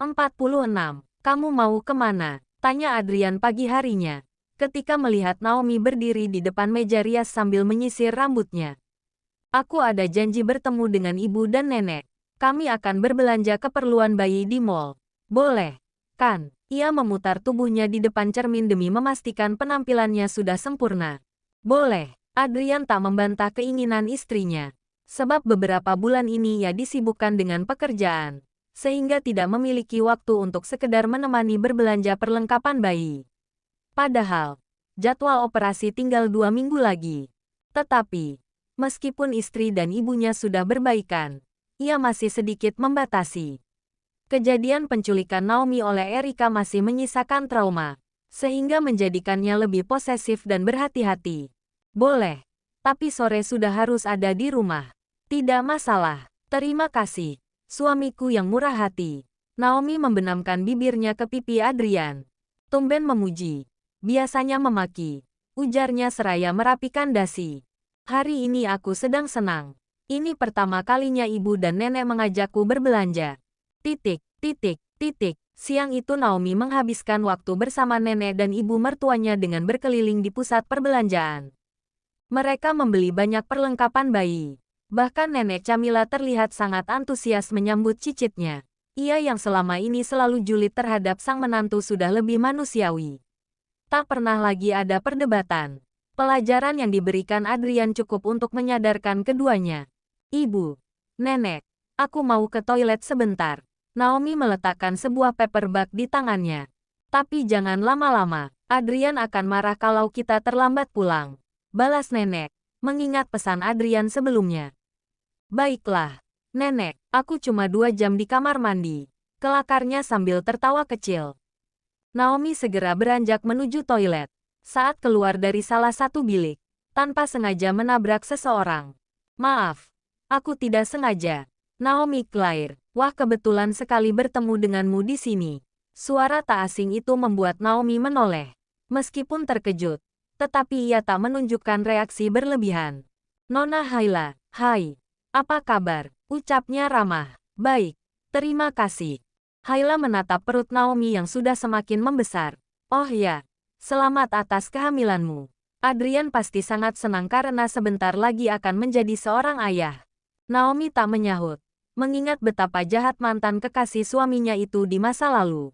46. Kamu mau kemana? Tanya Adrian pagi harinya. Ketika melihat Naomi berdiri di depan meja rias sambil menyisir rambutnya. Aku ada janji bertemu dengan ibu dan nenek. Kami akan berbelanja keperluan bayi di mall. Boleh, kan? Ia memutar tubuhnya di depan cermin demi memastikan penampilannya sudah sempurna. Boleh. Adrian tak membantah keinginan istrinya. Sebab beberapa bulan ini ia disibukkan dengan pekerjaan. Sehingga tidak memiliki waktu untuk sekedar menemani berbelanja perlengkapan bayi. Padahal, jadwal operasi tinggal 2 minggu lagi. Tetapi, meskipun istri dan ibunya sudah berbaikan, ia masih sedikit membatasi. Kejadian penculikan Naomi oleh Erika masih menyisakan trauma, sehingga menjadikannya lebih posesif dan berhati-hati. Boleh, tapi sore sudah harus ada di rumah. Tidak masalah. Terima kasih, suamiku yang murah hati. Naomi membenamkan bibirnya ke pipi Adrian. Tumben memuji. Biasanya memaki. Ujarnya seraya merapikan dasi. Hari ini aku sedang senang. Ini pertama kalinya ibu dan nenek mengajakku berbelanja. Titik. Siang itu Naomi menghabiskan waktu bersama nenek dan ibu mertuanya dengan berkeliling di pusat perbelanjaan. Mereka membeli banyak perlengkapan bayi. Bahkan nenek Camilla terlihat sangat antusias menyambut cicitnya. Ia yang selama ini selalu julid terhadap sang menantu sudah lebih manusiawi. Tak pernah lagi ada perdebatan. Pelajaran yang diberikan Adrian cukup untuk menyadarkan keduanya. Ibu, nenek, aku mau ke toilet sebentar. Naomi meletakkan sebuah paper bag di tangannya. Tapi jangan lama-lama. Adrian akan marah kalau kita terlambat pulang. Balas nenek, mengingat pesan Adrian sebelumnya. Baiklah, nenek, aku cuma 2 jam di kamar mandi. Kelakarnya sambil tertawa kecil. Naomi segera beranjak menuju toilet. Saat keluar dari salah satu bilik, tanpa sengaja menabrak seseorang. Maaf, aku tidak sengaja. Naomi Claire, wah kebetulan sekali bertemu denganmu di sini. Suara tak asing itu membuat Naomi menoleh. Meskipun terkejut, tetapi ia tak menunjukkan reaksi berlebihan. Nona Haila, hai. Apa kabar? Ucapnya ramah. Baik, terima kasih. Haila menatap perut Naomi yang sudah semakin membesar. Oh ya, selamat atas kehamilanmu. Adrian pasti sangat senang karena sebentar lagi akan menjadi seorang ayah. Naomi tak menyahut, mengingat betapa jahat mantan kekasih suaminya itu di masa lalu.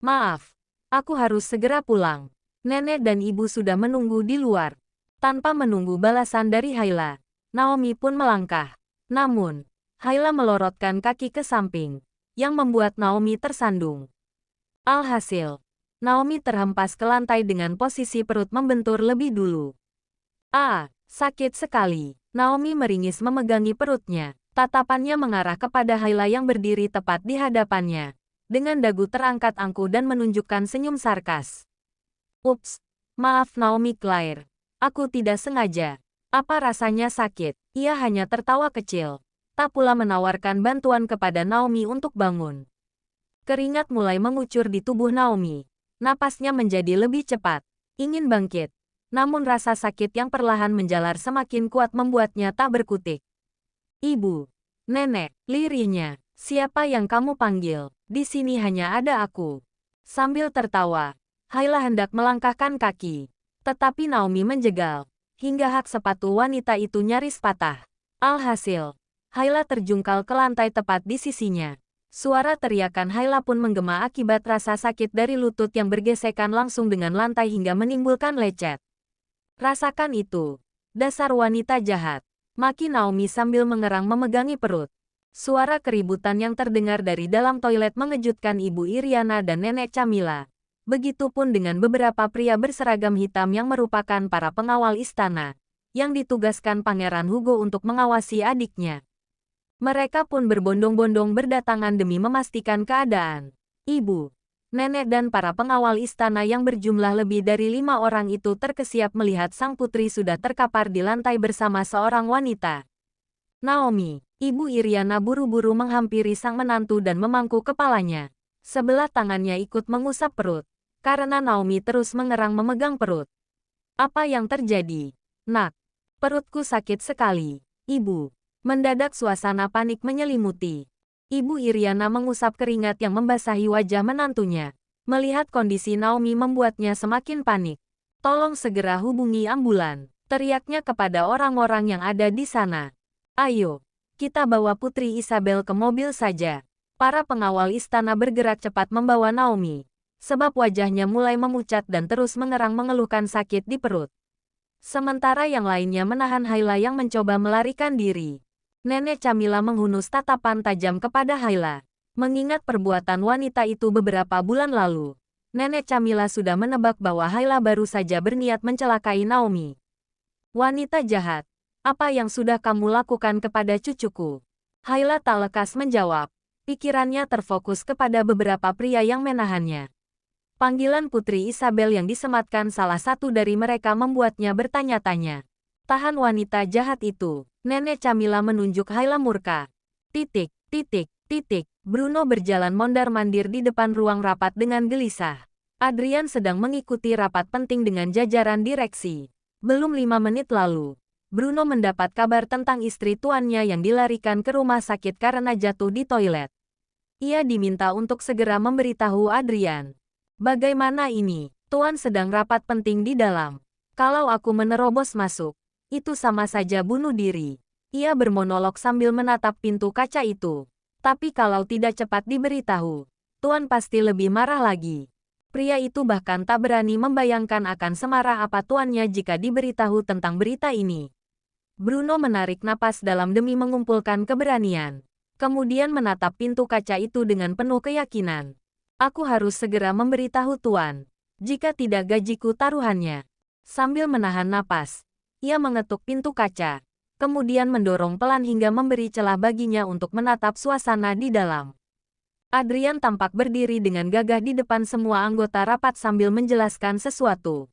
Maaf, aku harus segera pulang. Nenek dan ibu sudah menunggu di luar. Tanpa menunggu balasan dari Haila, Naomi pun melangkah. Namun, Haila melorotkan kaki ke samping, yang membuat Naomi tersandung. Alhasil, Naomi terhempas ke lantai dengan posisi perut membentur lebih dulu. Sakit sekali. Naomi meringis memegangi perutnya. Tatapannya mengarah kepada Haila yang berdiri tepat di hadapannya, dengan dagu terangkat angkuh dan menunjukkan senyum sarkas. Ups, maaf Naomi Claire. Aku tidak sengaja. Apa rasanya sakit? Ia hanya tertawa kecil. Tak pula menawarkan bantuan kepada Naomi untuk bangun. Keringat mulai mengucur di tubuh Naomi. Napasnya menjadi lebih cepat. Ingin bangkit. Namun rasa sakit yang perlahan menjalar semakin kuat membuatnya tak berkutik. Ibu, nenek, lirihnya. Siapa yang kamu panggil? Di sini hanya ada aku. Sambil tertawa, Haila hendak melangkahkan kaki. Tetapi Naomi menjegal, hingga hak sepatu wanita itu nyaris patah. Alhasil, Haila terjungkal ke lantai tepat di sisinya. Suara teriakan Haila pun menggema akibat rasa sakit dari lutut yang bergesekan langsung dengan lantai hingga menimbulkan lecet. Rasakan itu. Dasar wanita jahat. Maki Naomi sambil mengerang memegangi perut. Suara keributan yang terdengar dari dalam toilet mengejutkan Ibu Iriana dan Nenek Camilla. Begitupun dengan beberapa pria berseragam hitam yang merupakan para pengawal istana, yang ditugaskan Pangeran Hugo untuk mengawasi adiknya. Mereka pun berbondong-bondong berdatangan demi memastikan keadaan. Ibu, nenek dan para pengawal istana yang berjumlah lebih dari 5 orang itu terkesiap melihat sang putri sudah terkapar di lantai bersama seorang wanita. Naomi, Ibu Iriana buru-buru menghampiri sang menantu dan memangku kepalanya. Sebelah tangannya ikut mengusap perut. Karena Naomi terus mengerang memegang perut. Apa yang terjadi? Nak, perutku sakit sekali. Ibu. Mendadak suasana panik menyelimuti. Ibu Iriana mengusap keringat yang membasahi wajah menantunya. Melihat kondisi Naomi membuatnya semakin panik. Tolong segera hubungi ambulan, teriaknya kepada orang-orang yang ada di sana. Ayo, kita bawa Putri Isabel ke mobil saja. Para pengawal istana bergerak cepat membawa Naomi, sebab wajahnya mulai memucat dan terus mengerang-mengeluhkan sakit di perut. Sementara yang lainnya menahan Haila yang mencoba melarikan diri. Nenek Camilla menghunus tatapan tajam kepada Haila. Mengingat perbuatan wanita itu beberapa bulan lalu, Nenek Camilla sudah menebak bahwa Haila baru saja berniat mencelakai Naomi. Wanita jahat, apa yang sudah kamu lakukan kepada cucuku? Haila tak lekas menjawab. Pikirannya terfokus kepada beberapa pria yang menahannya. Panggilan Putri Isabel yang disematkan salah satu dari mereka membuatnya bertanya-tanya. Tahan wanita jahat itu. Nenek Camilla menunjuk Haila murka. Titik. Bruno berjalan mondar-mandir di depan ruang rapat dengan gelisah. Adrian sedang mengikuti rapat penting dengan jajaran direksi. Belum 5 menit lalu, Bruno mendapat kabar tentang istri tuannya yang dilarikan ke rumah sakit karena jatuh di toilet. Ia diminta untuk segera memberitahu Adrian. Bagaimana ini? Tuan sedang rapat penting di dalam. Kalau aku menerobos masuk, itu sama saja bunuh diri. Ia bermonolog sambil menatap pintu kaca itu. Tapi kalau tidak cepat diberitahu, Tuan pasti lebih marah lagi. Pria itu bahkan tak berani membayangkan akan semarah apa tuannya jika diberitahu tentang berita ini. Bruno menarik napas dalam demi mengumpulkan keberanian. Kemudian menatap pintu kaca itu dengan penuh keyakinan. Aku harus segera memberitahu Tuan. Jika tidak gajiku taruhannya. Sambil menahan napas, ia mengetuk pintu kaca. Kemudian mendorong pelan hingga memberi celah baginya untuk menatap suasana di dalam. Adrian tampak berdiri dengan gagah di depan semua anggota rapat sambil menjelaskan sesuatu.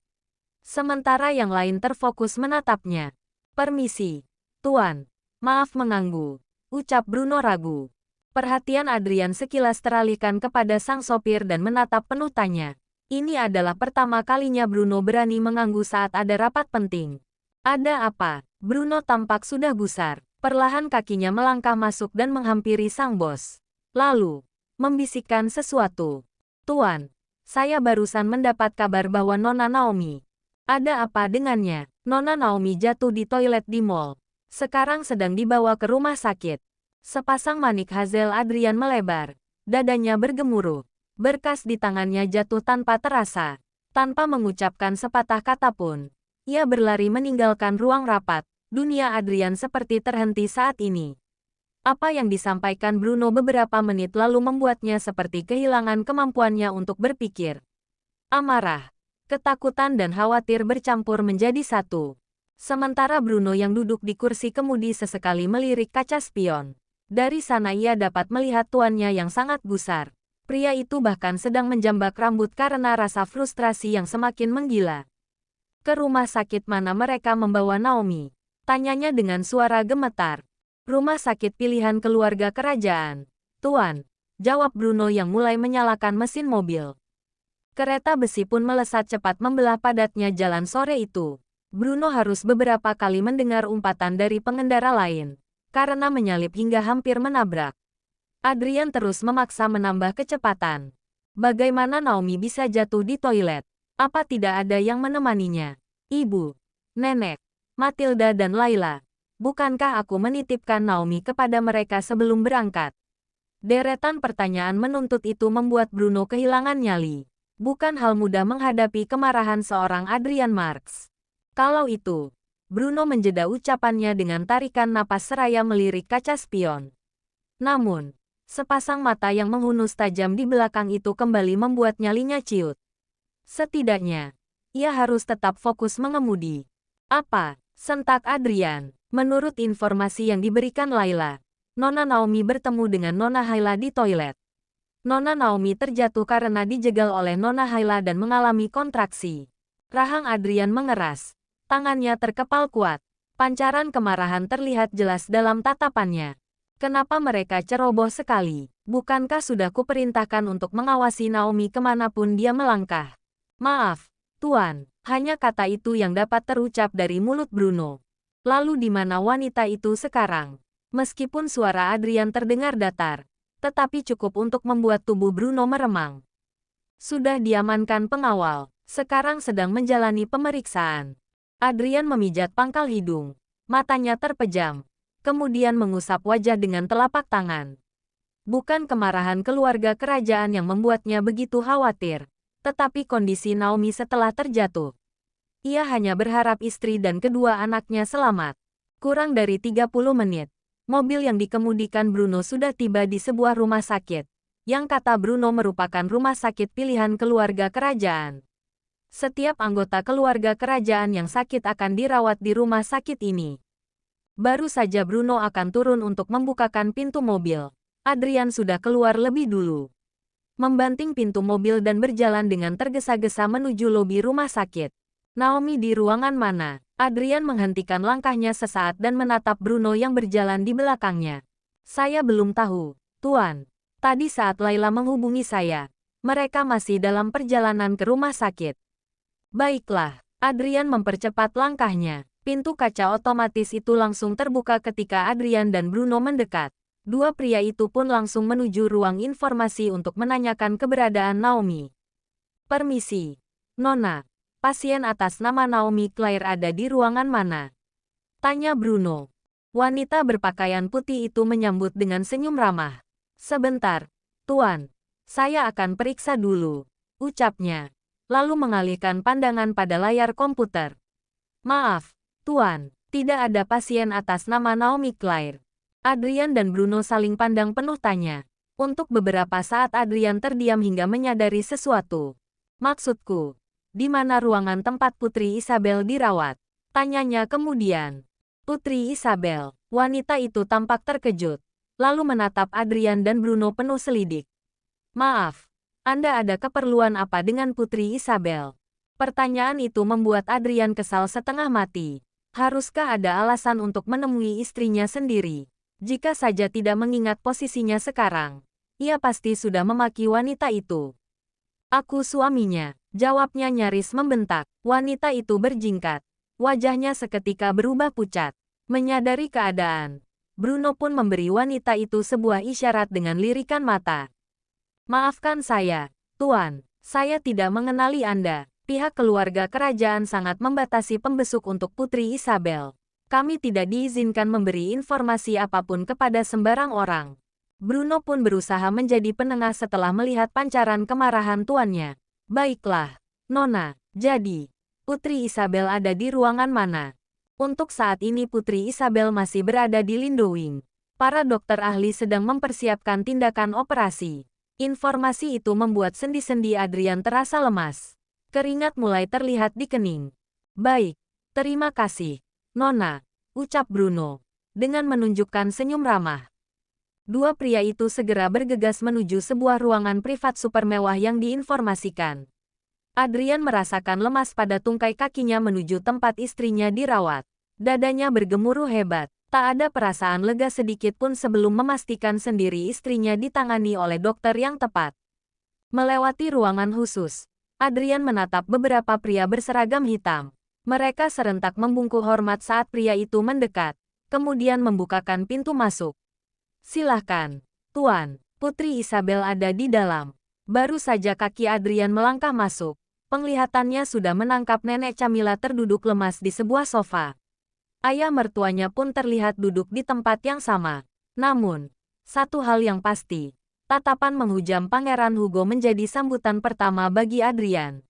Sementara yang lain terfokus menatapnya. Permisi, Tuan. Maaf mengganggu, ucap Bruno ragu. Perhatian Adrian sekilas teralihkan kepada sang sopir dan menatap penuh tanya. Ini adalah pertama kalinya Bruno berani mengganggu saat ada rapat penting. Ada apa? Bruno tampak sudah gusar. Perlahan kakinya melangkah masuk dan menghampiri sang bos. Lalu, membisikkan sesuatu. Tuan, saya barusan mendapat kabar bahwa Nona Naomi. Ada apa dengannya? Nona Naomi jatuh di toilet di mall. Sekarang sedang dibawa ke rumah sakit. Sepasang manik Hazel Adrian melebar. Dadanya bergemuruh. Berkas di tangannya jatuh tanpa terasa. Tanpa mengucapkan sepatah kata pun. Ia berlari meninggalkan ruang rapat. Dunia Adrian seperti terhenti saat ini. Apa yang disampaikan Bruno beberapa menit lalu membuatnya seperti kehilangan kemampuannya untuk berpikir. Amarah, ketakutan dan khawatir bercampur menjadi satu. Sementara Bruno yang duduk di kursi kemudi sesekali melirik kaca spion. Dari sana ia dapat melihat tuannya yang sangat gusar. Pria itu bahkan sedang menjambak rambut karena rasa frustrasi yang semakin menggila. Ke rumah sakit mana mereka membawa Naomi? Tanyanya dengan suara gemetar. Rumah sakit pilihan keluarga kerajaan. Tuan, jawab Bruno yang mulai menyalakan mesin mobil. Kereta besi pun melesat cepat membelah padatnya jalan sore itu. Bruno harus beberapa kali mendengar umpatan dari pengendara lain. Karena menyalip hingga hampir menabrak. Adrian terus memaksa menambah kecepatan. Bagaimana Naomi bisa jatuh di toilet? Apa tidak ada yang menemaninya? Ibu, nenek, Matilda dan Laila. Bukankah aku menitipkan Naomi kepada mereka sebelum berangkat? Deretan pertanyaan menuntut itu membuat Bruno kehilangan nyali. Bukan hal mudah menghadapi kemarahan seorang Adrian Marks. Kalau itu, Bruno menjeda ucapannya dengan tarikan napas seraya melirik kaca spion. Namun, sepasang mata yang menghunus tajam di belakang itu kembali membuat nyalinya ciut. Setidaknya, ia harus tetap fokus mengemudi. Apa? Sentak Adrian. Menurut informasi yang diberikan Laila, Nona Naomi bertemu dengan Nona Haila di toilet. Nona Naomi terjatuh karena dijegal oleh Nona Haila dan mengalami kontraksi. Rahang Adrian mengeras. Tangannya terkepal kuat. Pancaran kemarahan terlihat jelas dalam tatapannya. Kenapa mereka ceroboh sekali? Bukankah sudah kuperintahkan untuk mengawasi Naomi kemanapun dia melangkah? Maaf, Tuan. Hanya kata itu yang dapat terucap dari mulut Bruno. Lalu di mana wanita itu sekarang? Meskipun suara Adrian terdengar datar, tetapi cukup untuk membuat tubuh Bruno meremang. Sudah diamankan pengawal, sekarang sedang menjalani pemeriksaan. Adrian memijat pangkal hidung, matanya terpejam, kemudian mengusap wajah dengan telapak tangan. Bukan kemarahan keluarga kerajaan yang membuatnya begitu khawatir, tetapi kondisi Naomi setelah terjatuh. Ia hanya berharap istri dan kedua anaknya selamat. Kurang dari 30 menit, mobil yang dikemudikan Bruno sudah tiba di sebuah rumah sakit, yang kata Bruno merupakan rumah sakit pilihan keluarga kerajaan. Setiap anggota keluarga kerajaan yang sakit akan dirawat di rumah sakit ini. Baru saja Bruno akan turun untuk membukakan pintu mobil, Adrian sudah keluar lebih dulu. Membanting pintu mobil dan berjalan dengan tergesa-gesa menuju lobi rumah sakit. Naomi di ruangan mana? Adrian menghentikan langkahnya sesaat dan menatap Bruno yang berjalan di belakangnya. Saya belum tahu, Tuan. Tadi saat Layla menghubungi saya, mereka masih dalam perjalanan ke rumah sakit. Baiklah, Adrian mempercepat langkahnya. Pintu kaca otomatis itu langsung terbuka ketika Adrian dan Bruno mendekat. Dua pria itu pun langsung menuju ruang informasi untuk menanyakan keberadaan Naomi. Permisi, Nona. Pasien atas nama Naomi Claire ada di ruangan mana? Tanya Bruno. Wanita berpakaian putih itu menyambut dengan senyum ramah. Sebentar, Tuan. Saya akan periksa dulu, ucapnya. Lalu mengalihkan pandangan pada layar komputer. Maaf, Tuan, tidak ada pasien atas nama Naomi Claire. Adrian dan Bruno saling pandang penuh tanya. Untuk beberapa saat Adrian terdiam hingga menyadari sesuatu. Maksudku, di mana ruangan tempat Putri Isabel dirawat? Tanyanya kemudian. Putri Isabel, wanita itu tampak terkejut, lalu menatap Adrian dan Bruno penuh selidik. Maaf. Anda ada keperluan apa dengan Putri Isabel? Pertanyaan itu membuat Adrian kesal setengah mati. Haruskah ada alasan untuk menemui istrinya sendiri? Jika saja tidak mengingat posisinya sekarang, ia pasti sudah memaki wanita itu. Aku suaminya, jawabnya nyaris membentak. Wanita itu berjingkat. Wajahnya seketika berubah pucat. Menyadari keadaan, Bruno pun memberi wanita itu sebuah isyarat dengan lirikan mata. Maafkan saya, Tuan. Saya tidak mengenali Anda. Pihak keluarga kerajaan sangat membatasi pembesuk untuk Putri Isabel. Kami tidak diizinkan memberi informasi apapun kepada sembarang orang. Bruno pun berusaha menjadi penengah setelah melihat pancaran kemarahan tuannya. Baiklah, Nona. Jadi, Putri Isabel ada di ruangan mana? Untuk saat ini Putri Isabel masih berada di Lindowing. Para dokter ahli sedang mempersiapkan tindakan operasi. Informasi itu membuat sendi-sendi Adrian terasa lemas. Keringat mulai terlihat di kening. Baik, terima kasih, Nona, ucap Bruno, dengan menunjukkan senyum ramah. Dua pria itu segera bergegas menuju sebuah ruangan privat super mewah yang diinformasikan. Adrian merasakan lemas pada tungkai kakinya menuju tempat istrinya dirawat. Dadanya bergemuruh hebat. Tak ada perasaan lega sedikit pun sebelum memastikan sendiri istrinya ditangani oleh dokter yang tepat. Melewati ruangan khusus, Adrian menatap beberapa pria berseragam hitam. Mereka serentak membungkuk hormat saat pria itu mendekat, kemudian membukakan pintu masuk. Silahkan, Tuan, Putri Isabel ada di dalam. Baru saja kaki Adrian melangkah masuk, penglihatannya sudah menangkap nenek Camilla terduduk lemas di sebuah sofa. Ayah mertuanya pun terlihat duduk di tempat yang sama. Namun, satu hal yang pasti, tatapan menghujam Pangeran Hugo menjadi sambutan pertama bagi Adrian.